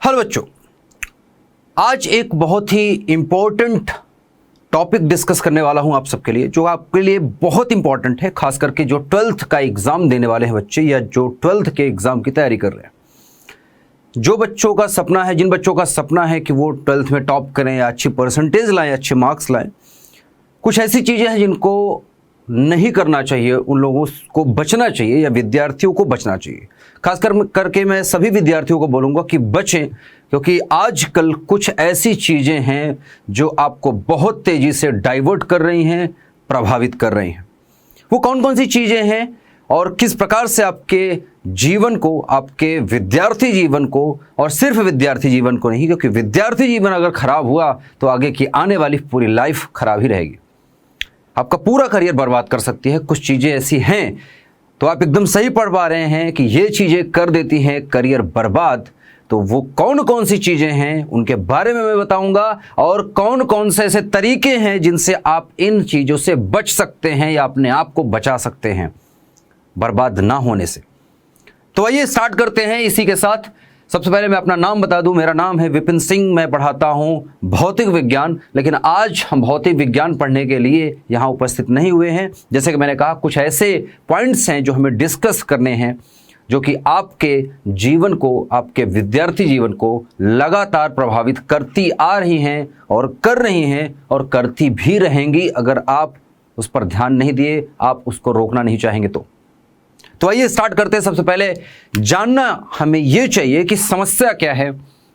Hello बच्चों, आज एक बहुत ही इंपॉर्टेंट टॉपिक डिस्कस करने वाला हूं आप सबके लिए, जो आपके लिए बहुत इंपॉर्टेंट है, खास करके जो 12th का एग्जाम देने वाले हैं बच्चे या जो 12th के एग्जाम की तैयारी कर रहे हैं। जो बच्चों का सपना है, जिन बच्चों का सपना है कि वो 12th में टॉप करें या अच्छी परसेंटेज लाएं, अच्छे मार्क्स लाएं, कुछ ऐसी चीज़ें हैं जिनको नहीं करना चाहिए, उन लोगों को बचना चाहिए या विद्यार्थियों को बचना चाहिए। खासकर करके मैं सभी विद्यार्थियों को बोलूँगा कि बचें, क्योंकि आजकल कुछ ऐसी चीज़ें हैं जो आपको बहुत तेज़ी से डाइवर्ट कर रही हैं, प्रभावित कर रही हैं। वो कौन कौन सी चीज़ें हैं और किस प्रकार से आपके जीवन को, आपके विद्यार्थी जीवन को, और सिर्फ विद्यार्थी जीवन को नहीं, क्योंकि विद्यार्थी जीवन अगर खराब हुआ तो आगे की आने वाली पूरी लाइफ खराब ही रहेगी, आपका पूरा करियर बर्बाद कर सकती है। कुछ चीज़ें ऐसी हैं, तो आप एकदम सही पढ़ पा रहे हैं कि ये चीज़ें कर देती हैं करियर बर्बाद। तो वो कौन कौन सी चीज़ें हैं उनके बारे में मैं बताऊंगा, और कौन कौन से ऐसे तरीके हैं जिनसे आप इन चीज़ों से बच सकते हैं या अपने आप को बचा सकते हैं बर्बाद ना होने से। तो आइए स्टार्ट करते हैं इसी के साथ। सबसे पहले मैं अपना नाम बता दूं, मेरा नाम है विपिन सिंह, मैं पढ़ाता हूं भौतिक विज्ञान। लेकिन आज हम भौतिक विज्ञान पढ़ने के लिए यहां उपस्थित नहीं हुए हैं। जैसे कि मैंने कहा, कुछ ऐसे पॉइंट्स हैं जो हमें डिस्कस करने हैं, जो कि आपके जीवन को, आपके विद्यार्थी जीवन को लगातार प्रभावित करती आ रही हैं और कर रही हैं और करती भी रहेंगी अगर आप उस पर ध्यान नहीं दिए, आप उसको रोकना नहीं चाहेंगे तो आइए स्टार्ट करते हैं। सबसे पहले जानना हमें यह चाहिए कि समस्या क्या है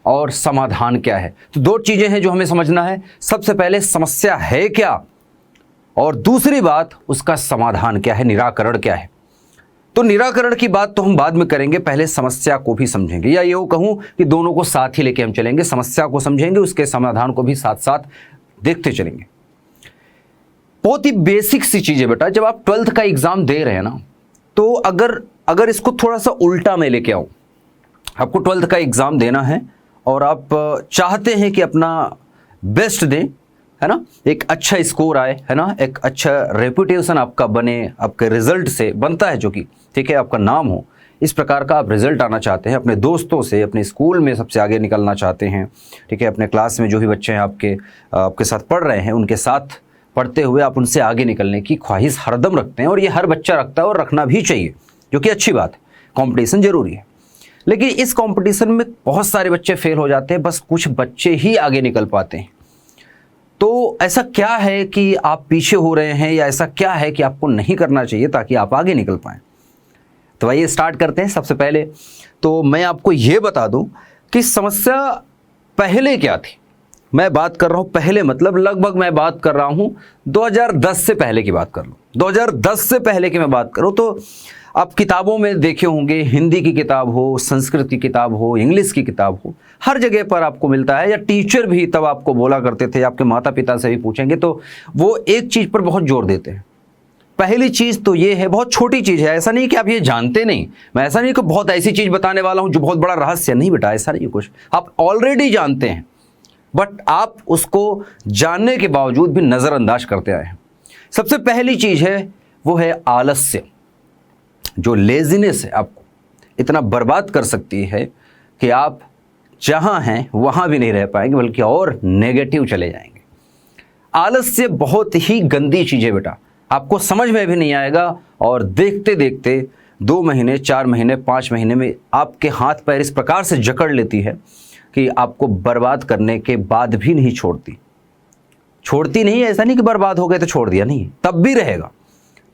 और समाधान क्या है। तो दो चीजें हैं जो हमें समझना है। सबसे पहले समस्या है क्या, और दूसरी बात उसका समाधान क्या है, निराकरण क्या है। तो निराकरण की बात तो हम बाद में करेंगे, पहले समस्या को भी समझेंगे, या ये कहूं कि दोनों को साथ ही लेके हम चलेंगे। समस्या को समझेंगे, उसके समाधान को भी साथ साथ देखते चलेंगे। बहुत ही बेसिक सी चीज है बेटा, जब आप 12th का एग्जाम दे रहे हैं ना, तो अगर इसको थोड़ा सा उल्टा में लेके आऊं, आपको 12th का एग्जाम देना है और आप चाहते हैं कि अपना बेस्ट दें, है ना, एक अच्छा स्कोर आए, है ना, एक अच्छा रेपुटेशन आपका बने, आपके रिजल्ट से बनता है, जो कि ठीक है, आपका नाम हो, इस प्रकार का आप रिजल्ट आना चाहते हैं, अपने दोस्तों से, अपने स्कूल में सबसे आगे निकलना चाहते हैं, ठीक है, अपने क्लास में जो भी बच्चे हैं आपके साथ पढ़ रहे हैं, उनके साथ पढ़ते हुए आप उनसे आगे निकलने की ख्वाहिश हरदम रखते हैं, और ये हर बच्चा रखता है और रखना भी चाहिए, जो कि अच्छी बात है। कंपटीशन जरूरी है, लेकिन इस कंपटीशन में बहुत सारे बच्चे फेल हो जाते हैं, बस कुछ बच्चे ही आगे निकल पाते हैं। तो ऐसा क्या है कि आप पीछे हो रहे हैं, या ऐसा क्या है कि आपको नहीं करना चाहिए ताकि आप आगे निकल पाएं। तो आइए स्टार्ट करते हैं। सबसे पहले तो मैं आपको यह बता दूं कि समस्या पहले क्या थी। मैं बात कर रहा हूं पहले, मतलब लगभग मैं बात कर रहा हूं 2010 से पहले की बात कर लो। 2010 से पहले की मैं बात करूं तो आप किताबों में देखे होंगे, हिंदी की किताब हो, संस्कृत की किताब हो, इंग्लिश की किताब हो, हर जगह पर आपको मिलता है। या टीचर भी तब आपको बोला करते थे, आपके माता पिता से भी पूछेंगे तो वो एक चीज़ पर बहुत जोर देते हैं। पहली चीज़ तो ये है, बहुत छोटी चीज़ है, ऐसा नहीं कि आप ये जानते नहीं, मैं ऐसा नहीं कि बहुत ऐसी चीज़ बताने वाला हूँ जो बहुत बड़ा रहस्य, नहीं बेटा, ऐसा नहीं कुछ, आप ऑलरेडी जानते हैं, बट आप उसको जानने के बावजूद भी नज़रअंदाज करते आए हैं। सबसे पहली चीज़ है वो है आलस्य। जो लेजीनेस है आपको इतना बर्बाद कर सकती है कि आप जहां हैं वहां भी नहीं रह पाएंगे, बल्कि और नेगेटिव चले जाएंगे। आलस्य बहुत ही गंदी चीज़ है बेटा, आपको समझ में भी नहीं आएगा, और देखते देखते 2 महीने, 4 महीने, 5 महीने में आपके हाथ पैर इस प्रकार से जकड़ लेती है कि आपको बर्बाद करने के बाद भी नहीं छोड़ती नहीं। ऐसा नहीं कि बर्बाद हो गए तो छोड़ दिया, नहीं, तब भी रहेगा,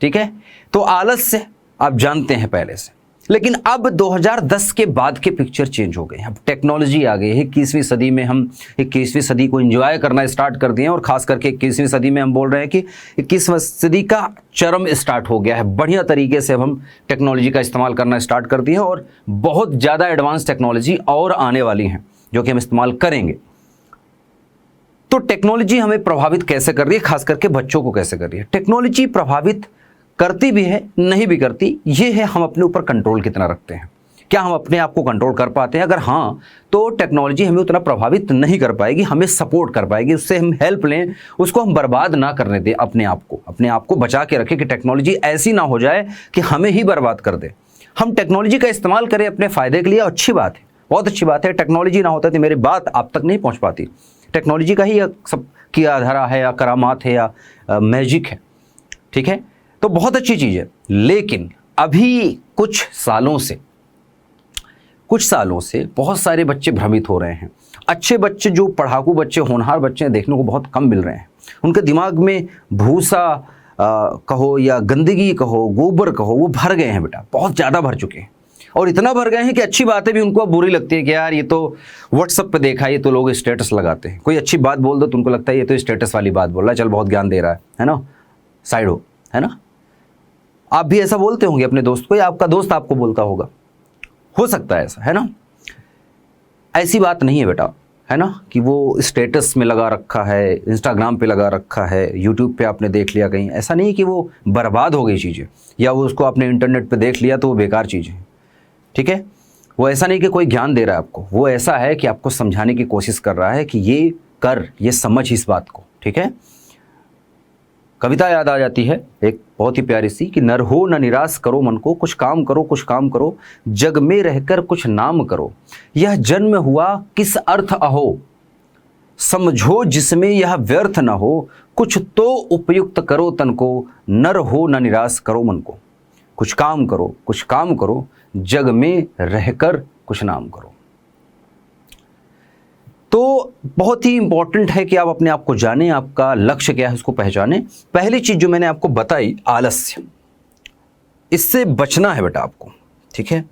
ठीक है। तो आलस्य आप जानते हैं पहले से, लेकिन अब 2010 के बाद के पिक्चर चेंज हो गए। अब टेक्नोलॉजी आ गई है। 21वीं सदी में हम 21वीं सदी को एंजॉय करना स्टार्ट कर दिए हैं, और खास करके 21वीं सदी में हम बोल रहे हैं कि 21वीं सदी का चरम स्टार्ट हो गया है। बढ़िया तरीके से अब हम टेक्नोलॉजी का इस्तेमाल करना स्टार्ट कर दिए हैं, और बहुत ज़्यादा एडवांस टेक्नोलॉजी और आने वाली हैं जो कि हम इस्तेमाल करेंगे। तो टेक्नोलॉजी हमें प्रभावित कैसे कर रही है, खास करके बच्चों को कैसे कर रही है। टेक्नोलॉजी प्रभावित करती भी है, नहीं भी करती, ये है हम अपने ऊपर कंट्रोल कितना रखते हैं। क्या हम अपने आप को कंट्रोल कर पाते हैं? अगर हाँ, तो टेक्नोलॉजी हमें उतना प्रभावित नहीं कर पाएगी, हमें सपोर्ट कर पाएगी, उससे हम हेल्प लें, उसको हम बर्बाद ना करने दें, अपने आप को बचा के रखें कि टेक्नोलॉजी ऐसी ना हो जाए कि हमें ही बर्बाद कर दे। हम टेक्नोलॉजी का इस्तेमाल करें अपने फ़ायदे के लिए, अच्छी बात है, बहुत अच्छी बात है। टेक्नोलॉजी ना होता तो मेरी बात आप तक नहीं पहुंच पाती। टेक्नोलॉजी का ही सब की आधारा है या करामात है या मैजिक है, ठीक है। तो बहुत अच्छी चीज़ है, लेकिन अभी कुछ सालों से बहुत सारे बच्चे भ्रमित हो रहे हैं। अच्छे बच्चे, जो पढ़ाकू बच्चे, होनहार बच्चे देखने को बहुत कम मिल रहे हैं। उनके दिमाग में भूसा कहो या गंदगी कहो, गोबर कहो, वो भर गए हैं बेटा, बहुत ज़्यादा भर चुके हैं। और इतना भर गए हैं कि अच्छी बातें भी उनको अब बुरी लगती है कि यार ये तो व्हाट्सएप पे देखा, ये तो लोग स्टेटस लगाते हैं। कोई अच्छी बात बोल दो तो उनको लगता है ये तो स्टेटस वाली बात बोल रहा है, चल बहुत ज्ञान दे रहा है ना, साइड है ना। आप भी ऐसा बोलते होंगे अपने दोस्त को, या आपका दोस्त आपको बोलता होगा, हो सकता है ऐसा, है ना। ऐसी बात नहीं है बेटा, है ना, कि वो स्टेटस में लगा रखा है, इंस्टाग्राम पे लगा रखा है, यूट्यूब पे आपने देख लिया कहीं, ऐसा नहीं कि वो बर्बाद हो गई चीज़ें, या वो उसको आपने इंटरनेट पे देख लिया तो वो बेकार चीज़ है, ठीक है। वो ऐसा नहीं कि कोई ज्ञान दे रहा है आपको, वो ऐसा है कि आपको समझाने की कोशिश कर रहा है कि ये कर, ये समझ इस बात को, ठीक है। कविता याद आ जाती है एक बहुत ही प्यारी सी, कि नर हो न निराश करो मन को, कुछ काम करो, जग में रहकर कुछ नाम करो, यह जन्म हुआ किस अर्थ अहो, समझो जिसमें यह व्यर्थ न हो, कुछ तो उपयुक्त करो तन को, नर हो न निराश करो मन को, कुछ काम करो, जग में रहकर कुछ नाम करो। तो बहुत ही इंपॉर्टेंट है कि आप अपने आप को जानें, आपका लक्ष्य क्या है उसको पहचानें। पहली चीज जो मैंने आपको बताई, आलस्य, इससे बचना है बेटा आपको, ठीक है।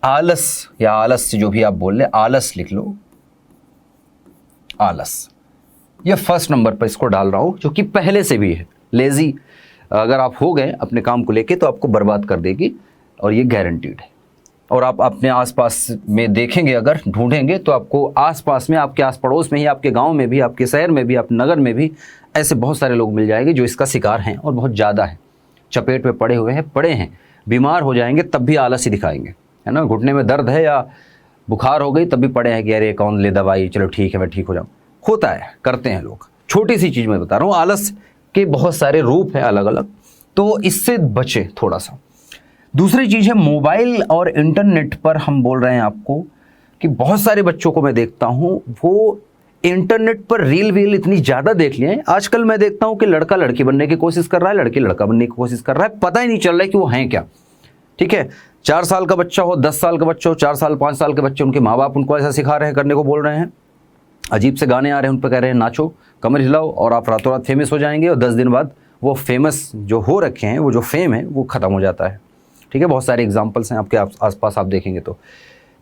आलस या आलस्य जो भी आप बोल रहे, आलस लिख लो, आलस, ये फर्स्ट नंबर पर इसको डाल रहा हूं, जो कि पहले से भी है। लेजी अगर आप हो गए अपने काम को लेके तो आपको बर्बाद कर देगी, और ये गारंटीड है। और आप अपने आसपास में देखेंगे, अगर ढूंढेंगे तो आपको आसपास में, आपके आस पड़ोस में ही, आपके गांव में भी, आपके शहर में भी, आपके नगर में भी ऐसे बहुत सारे लोग मिल जाएंगे जो इसका शिकार हैं, और बहुत ज़्यादा है, चपेट में पड़े हैं, बीमार हो जाएंगे तब भी आलस ही दिखाएंगे, है ना। घुटने में दर्द है या बुखार हो गई तब भी पड़े हैं कि अरे कौन ले दवाई, चलो ठीक है मैं ठीक हो जाऊँ, होता है, करते हैं लोग। छोटी सी चीज़ मैं बता रहा हूँ, आलस के बहुत सारे रूप हैं अलग अलग, तो इससे बचे थोड़ा सा। दूसरी चीज़ है मोबाइल और इंटरनेट पर हम बोल रहे हैं आपको कि बहुत सारे बच्चों को मैं देखता हूँ वो इंटरनेट पर रील इतनी ज़्यादा देख लिए हैं। आजकल मैं देखता हूँ कि लड़का लड़की बनने की कोशिश कर रहा है, लड़की लड़का बनने की कोशिश कर रहा है, पता ही नहीं चल रहा है कि वो हैं क्या, ठीक है। 4 साल का बच्चा हो, 10 साल का बच्चा हो, 4 साल 5 साल के बच्चे, उनके माँ बाप उनको ऐसा सिखा रहे हैं, करने को बोल रहे हैं, अजीब से गाने आ रहे हैं उन पर, कह रहे हैं नाचो, कमर हिलाओ और आप रातों रात फेमस हो जाएंगे, और 10 दिन बाद वो फेमस जो हो रखे हैं, वो जो फेम है वो ख़त्म हो जाता है, ठीक है। बहुत सारे एग्जाम्पल्स हैं आपके आसपास, आप देखेंगे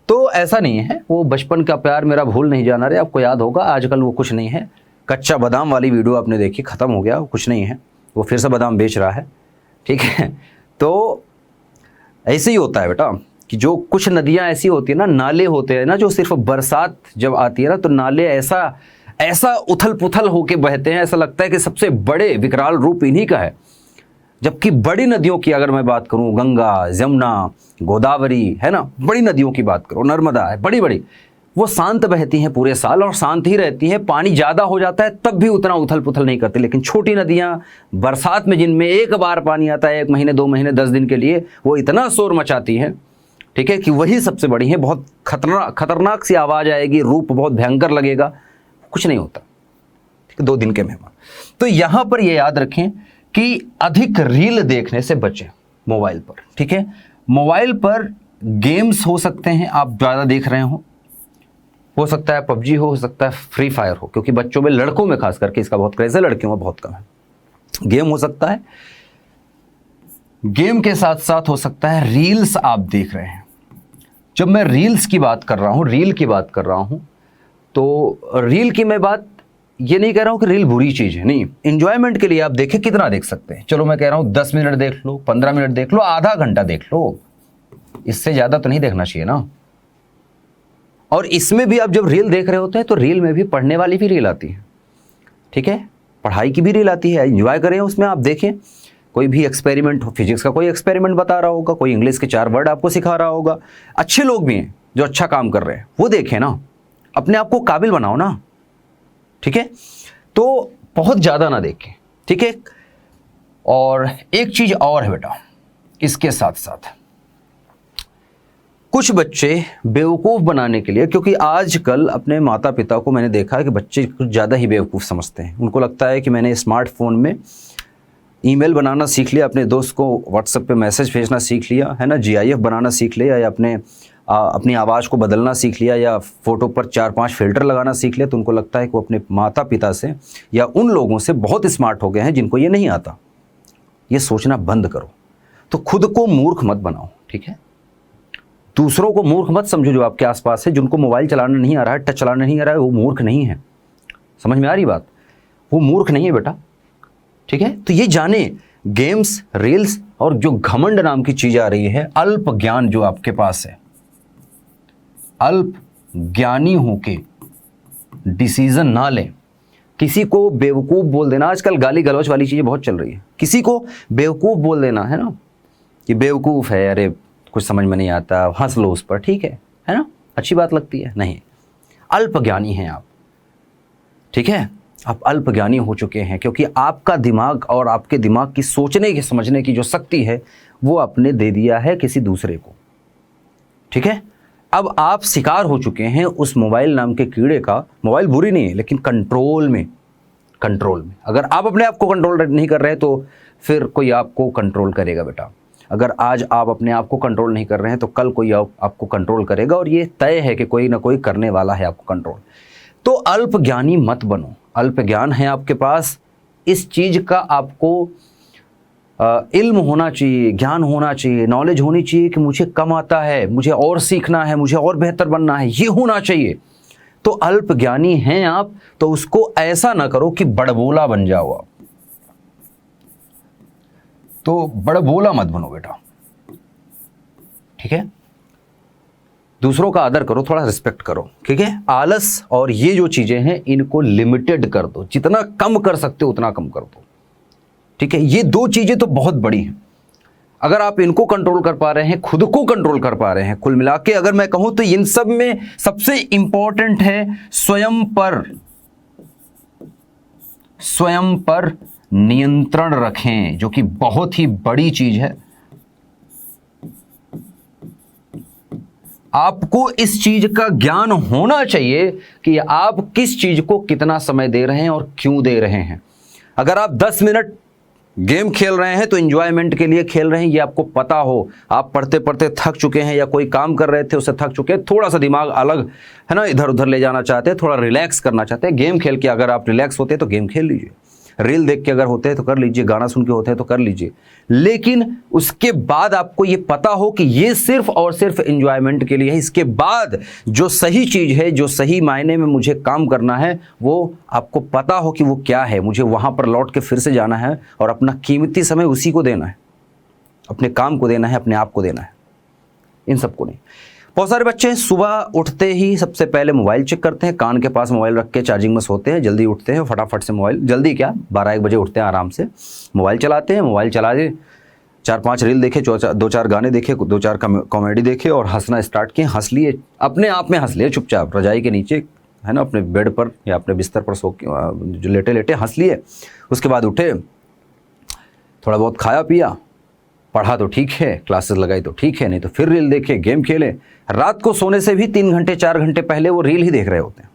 तो ऐसा नहीं है। वो बचपन का प्यार मेरा भूल नहीं जाना रे, आपको याद होगा, आजकल वो कुछ नहीं है। कच्चा बादाम वाली वीडियो आपने देखी, ख़त्म हो गया, कुछ नहीं है, वो फिर से बादाम बेच रहा है, ठीक है। तो ऐसे ही होता है बेटा कि जो कुछ नदियाँ ऐसी होती है ना, नाले होते हैं ना, जो सिर्फ बरसात जब आती है ना तो नाले ऐसा उथल पुथल होके बहते हैं, ऐसा लगता है कि सबसे बड़े विकराल रूप इन्हीं का है। जबकि बड़ी नदियों की अगर मैं बात करूं, गंगा, जमुना, गोदावरी, है ना, बड़ी नदियों की बात करूं, नर्मदा है, बड़ी, वो शांत बहती हैं पूरे साल और शांत ही रहती हैं। पानी ज़्यादा हो जाता है तब भी उतना उथल पुथल नहीं करती। लेकिन छोटी नदियां बरसात में, जिनमें एक बार पानी आता है, 1 महीने 2 महीने 10 दिन के लिए, वो इतना शोर मचाती हैं, ठीक है, कि वही सबसे बड़ी है। बहुत खतरनाक सी आवाज़ आएगी, रूप बहुत भयंकर लगेगा, कुछ नहीं होता, ठीक है, 2 दिन के मेहमान। तो यहाँ पर ये याद रखें कि अधिक रील देखने से बचें मोबाइल पर, ठीक है। मोबाइल पर गेम्स हो सकते हैं, आप ज़्यादा देख रहे हो सकता है पबजी हो सकता है फ्री फायर हो, क्योंकि बच्चों में, लड़कों में खास करके इसका बहुत क्रेज है, लड़कियों में बहुत कम है। गेम हो सकता है, गेम के साथ साथ हो सकता है रील्स आप देख रहे हैं। जब मैं रील्स की बात कर रहा हूँ, रील की बात कर रहा हूँ, तो रील की मैं बात ये नहीं कह रहा हूँ कि रील बुरी चीज़ है, नहीं, इंजॉयमेंट के लिए आप देखें, कितना देख सकते हैं। चलो मैं कह रहा हूँ 10 मिनट देख लो, 15 मिनट देख लो, आधा घंटा देख लो, इससे ज़्यादा तो नहीं देखना चाहिए ना। और इसमें भी आप जब रील देख रहे होते हैं तो रील में भी पढ़ने वाली भी रील आती है, ठीक है, पढ़ाई की भी रील आती है, एंजॉय करें उसमें। आप देखें कोई भी एक्सपेरिमेंट हो, फिजिक्स का कोई एक्सपेरिमेंट बता रहा होगा, कोई इंग्लिश के 4 वर्ड आपको सिखा रहा होगा, अच्छे लोग भी हैं जो अच्छा काम कर रहे हैं, वो देखें ना, अपने आप को काबिल बनाओ ना, ठीक है। तो बहुत ज़्यादा ना देखें, ठीक है। और एक चीज़ और है बेटा, इसके साथ साथ कुछ बच्चे बेवकूफ़ बनाने के लिए, क्योंकि आजकल अपने माता पिता को मैंने देखा है कि बच्चे कुछ ज़्यादा ही बेवकूफ़ समझते हैं। उनको लगता है कि मैंने स्मार्टफोन में ईमेल बनाना सीख लिया, अपने दोस्त को व्हाट्सएप पे मैसेज भेजना सीख लिया है ना, GIF बनाना सीख लिया, या अपनी आवाज़ को बदलना सीख लिया, या फ़ोटो पर 4-5 फ़िल्टर लगाना सीख लिया, तो उनको लगता है कि वो अपने माता पिता से या उन लोगों से बहुत स्मार्ट हो गए हैं जिनको ये नहीं आता। ये सोचना बंद करो। तो खुद को मूर्ख मत बनाओ, ठीक है। दूसरों को मूर्ख मत समझो जो आपके आसपास है। जिनको मोबाइल चलाना नहीं आ रहा है, टच चलाना नहीं आ रहा है, वो मूर्ख नहीं है। समझ में आ रही बात? वो मूर्ख नहीं है बेटा, ठीक है। तो ये जाने, गेम्स, रील्स और जो घमंड नाम की चीज़ आ रही है, अल्प ज्ञान जो आपके पास है, अल्प ज्ञानी होके डिसीजन ना लें। किसी को बेवकूफ़ बोल देना, आजकल गाली गलौच वाली चीज़ें बहुत चल रही है। किसी को बेवकूफ़ बोल देना है ना, कि बेवकूफ़ है, अरे कुछ समझ में नहीं आता, हंस लो उस पर, ठीक है ना, अच्छी बात लगती है। नहीं, अल्प ज्ञानी हैं आप, ठीक है। आप अल्प ज्ञानी हो चुके हैं, क्योंकि आपका दिमाग और आपके दिमाग की सोचने की समझने की जो शक्ति है वो आपने दे दिया है किसी दूसरे को, ठीक है। अब आप शिकार हो चुके हैं उस मोबाइल नाम के कीड़े का। मोबाइल बुरी नहीं है, लेकिन कंट्रोल में अगर आप अपने आप को कंट्रोल नहीं कर रहे तो फिर कोई आपको कंट्रोल करेगा बेटा। अगर आज आप अपने आप को कंट्रोल नहीं कर रहे हैं तो कल कोई आपको कंट्रोल करेगा, और ये तय है कि कोई ना कोई करने वाला है आपको कंट्रोल। तो अल्प ज्ञानी मत बनो। अल्प ज्ञान है आपके पास, इस चीज़ का आपको इल्म होना चाहिए, ज्ञान होना चाहिए, नॉलेज होनी चाहिए कि मुझे कम आता है, मुझे और सीखना है, मुझे और बेहतर बनना है, ये होना चाहिए। तो अल्प ज्ञानी हैं आप, तो उसको ऐसा ना करो कि बड़बोला बन जाओ आप। तो बड़बोला मत बनो बेटा, ठीक है। दूसरों का आदर करो, थोड़ा रिस्पेक्ट करो, ठीक है। आलस और ये जो चीजें हैं इनको लिमिटेड कर दो, जितना कम कर सकते हो उतना कम कर दो, ठीक है। ये दो चीजें तो बहुत बड़ी हैं। अगर आप इनको कंट्रोल कर पा रहे हैं, खुद को कंट्रोल कर पा रहे हैं, कुल मिला के अगर मैं कहूं तो इन सब में सबसे इंपॉर्टेंट है स्वयं पर नियंत्रण रखें, जो कि बहुत ही बड़ी चीज है। आपको इस चीज का ज्ञान होना चाहिए कि आप किस चीज को कितना समय दे रहे हैं और क्यों दे रहे हैं। अगर आप 10 मिनट गेम खेल रहे हैं तो एंजॉयमेंट के लिए खेल रहे हैं, ये आपको पता हो। आप पढ़ते पढ़ते थक चुके हैं या कोई काम कर रहे थे उससे थक चुके हैं, थोड़ा सा दिमाग अलग है ना, इधर उधर ले जाना चाहते हैं, थोड़ा रिलैक्स करना चाहते हैं, गेम खेल के अगर आप रिलैक्स होते हैं तो गेम खेल लीजिए, रील देख के अगर होते हैं तो कर लीजिए, गाना सुन के होते हैं तो कर लीजिए। लेकिन उसके बाद आपको ये पता हो कि ये सिर्फ और सिर्फ एंजॉयमेंट के लिए है। इसके बाद जो सही चीज़ है, जो सही मायने में मुझे काम करना है, वो आपको पता हो कि वो क्या है। मुझे वहाँ पर लौट के फिर से जाना है और अपना कीमती समय उसी को देना है, अपने काम को देना है, अपने आप को देना है, इन सबको नहीं। बहुत सारे बच्चे सुबह उठते ही सबसे पहले मोबाइल चेक करते हैं, कान के पास मोबाइल रख के चार्जिंग में सोते हैं, जल्दी उठते हैं, फटाफट से मोबाइल, जल्दी क्या 12-1 बजे उठते हैं, आराम से मोबाइल चलाते हैं। मोबाइल चला के 4-5 रील देखे, 2-4 गाने देखे, 2-4 कॉमेडी देखे और हंसना स्टार्ट किए, हंस लिए, अपने आप में हंस लिए चुपचाप रजाई के नीचे है ना, अपने बेड पर या अपने बिस्तर पर सो के जो लेटे लेटे हंस लिए। उसके बाद उठे, थोड़ा बहुत खाया पिया, पढ़ा तो ठीक है, क्लासेस लगाई तो ठीक है, नहीं तो फिर रील देखे, गेम खेले। रात को सोने से भी 3 घंटे 4 घंटे पहले वो रील ही देख रहे होते हैं।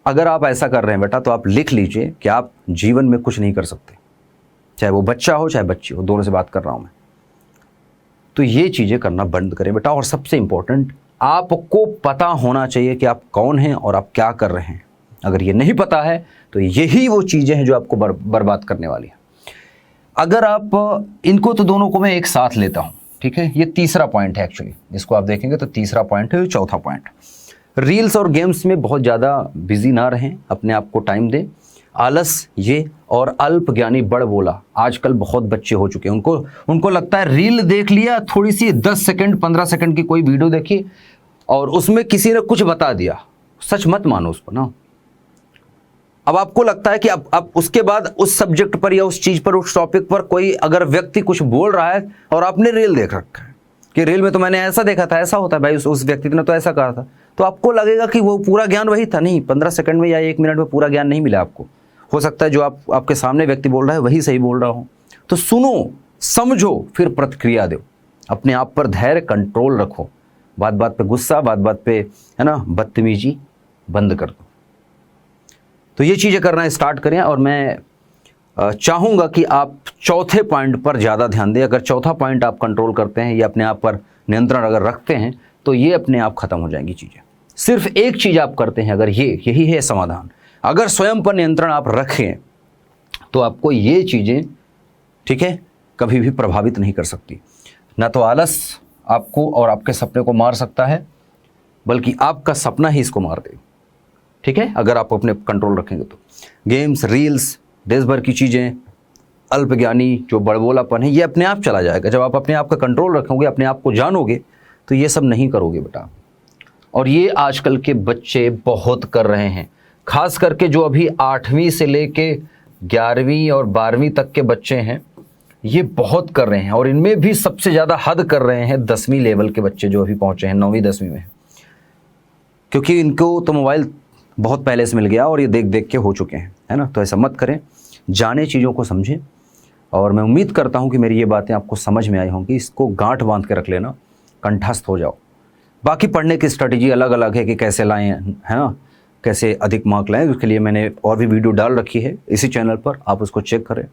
अगर आप ऐसा कर रहे हैं बेटा तो आप लिख लीजिए कि आप जीवन में कुछ नहीं कर सकते, चाहे वो बच्चा हो चाहे बच्ची हो, दोनों से बात कर रहा हूं मैं। तो ये चीजें करना बंद करें बेटा। और सबसे इंपॉर्टेंट, आपको पता होना चाहिए कि आप कौन हैं और आप क्या कर रहे हैं। अगर ये नहीं पता है तो यही वो चीजें हैं जो आपको बर्बाद करने वाली है। अगर आप इनको, तो दोनों को मैं एक साथ लेता हूं, ठीक है। ये तीसरा पॉइंट है एक्चुअली, इसको आप देखेंगे तो तीसरा पॉइंट है, चौथा पॉइंट। रील्स और गेम्स में बहुत ज़्यादा बिजी ना रहें, अपने आप को टाइम दें। आलस ये और अल्प ज्ञानी बड़बोला आजकल बहुत बच्चे हो चुके हैं। उनको लगता है रील देख लिया, थोड़ी सी 10 सेकंड 15 सेकंड की कोई वीडियो देखी और उसमें किसी ने कुछ बता दिया, सच मत मानो उसको ना। अब आपको लगता है कि अब उसके बाद उस सब्जेक्ट पर या उस चीज़ पर, उस टॉपिक पर कोई अगर व्यक्ति कुछ बोल रहा है और आपने रील देख रखा है कि रील में तो मैंने ऐसा देखा था, ऐसा होता है भाई, उस व्यक्ति ने तो ऐसा कहा था, तो आपको लगेगा कि वो पूरा ज्ञान वही था। नहीं, 15 सेकंड में या 1 मिनट में पूरा ज्ञान नहीं मिला आपको। हो सकता है जो आपके सामने व्यक्ति बोल रहा है वही सही बोल रहा हो। तो सुनो, समझो, फिर प्रतिक्रिया दो। अपने आप पर धैर्य, कंट्रोल रखो, बात बात पे गुस्सा, बात बात पे है ना बदतमीजी बंद कर दो। तो ये चीज़ें करना स्टार्ट करें और मैं चाहूँगा कि आप चौथे पॉइंट पर ज़्यादा ध्यान दें। अगर चौथा पॉइंट आप कंट्रोल करते हैं, ये अपने आप पर नियंत्रण अगर रखते हैं, तो ये अपने आप ख़त्म हो जाएंगी चीज़ें। सिर्फ एक चीज़ आप करते हैं, अगर यही है समाधान। अगर स्वयं पर नियंत्रण आप रखें तो आपको ये चीज़ें, ठीक है, कभी भी प्रभावित नहीं कर सकती। ना तो आलस आपको और आपके सपने को मार सकता है, बल्कि आपका सपना ही इसको मार दे, ठीक है, अगर आप अपने कंट्रोल रखेंगे तो। गेम्स, रील्स, देश भर की चीज़ें, अल्पज्ञानी जो बड़बोलापन है, ये अपने आप चला जाएगा। जब आप अपने आप का कंट्रोल रखोगे, अपने आप को जानोगे, तो ये सब नहीं करोगे बेटा। और ये आजकल के बच्चे बहुत कर रहे हैं, खास करके जो अभी 8वीं से लेके 11वीं और 12वीं तक के बच्चे हैं, ये बहुत कर रहे हैं। और इनमें भी सबसे ज़्यादा हद कर रहे हैं 10वीं लेवल के बच्चे जो अभी पहुँचे हैं 9वीं 10वीं में, क्योंकि इनको तो मोबाइल बहुत पहले से मिल गया और ये देख देख के हो चुके हैं, है ना। तो ऐसा मत करें, जाने चीज़ों को समझें। और मैं उम्मीद करता हूँ कि मेरी ये बातें आपको समझ में आई होंगी। इसको गांठ बांध के रख लेना, कंठस्थ हो जाओ। बाकी पढ़ने की स्ट्रेटजी अलग अलग है कि कैसे लाएं, है ना, कैसे अधिक मार्क लाएं, उसके लिए मैंने और भी वीडियो डाल रखी है इसी चैनल पर, आप उसको चेक करें।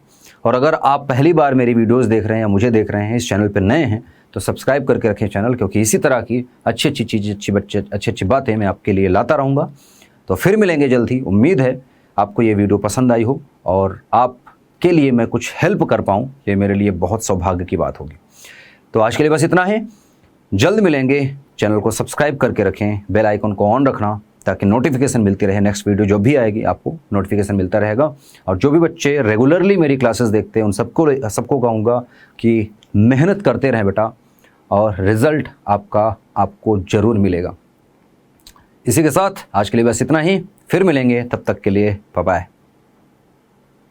और अगर आप पहली बार मेरी वीडियोज़ देख रहे हैं या मुझे देख रहे हैं, इस चैनल पर नए हैं, तो सब्सक्राइब करके रखें चैनल, क्योंकि इसी तरह की अच्छी अच्छी चीज़ें, अच्छी अच्छी बातें मैं आपके लिए लाता रहूँगा। तो फिर मिलेंगे जल्द ही। उम्मीद है आपको ये वीडियो पसंद आई हो और आपके लिए मैं कुछ हेल्प कर पाऊँ, ये मेरे लिए बहुत सौभाग्य की बात होगी। तो आज के लिए बस इतना है, जल्द मिलेंगे। चैनल को सब्सक्राइब करके रखें, बेल आइकन को ऑन रखना, ताकि नोटिफिकेशन मिलती रहे। नेक्स्ट वीडियो जो भी आएगी आपको नोटिफिकेशन मिलता रहेगा। और जो भी बच्चे रेगुलरली मेरी क्लासेस देखते हैं, उन सबको कहूँगा कि मेहनत करते रहें बेटा, और रिज़ल्ट आपको ज़रूर मिलेगा। इसी के साथ आज के लिए बस इतना ही, फिर मिलेंगे, तब तक के लिए बाय बाय।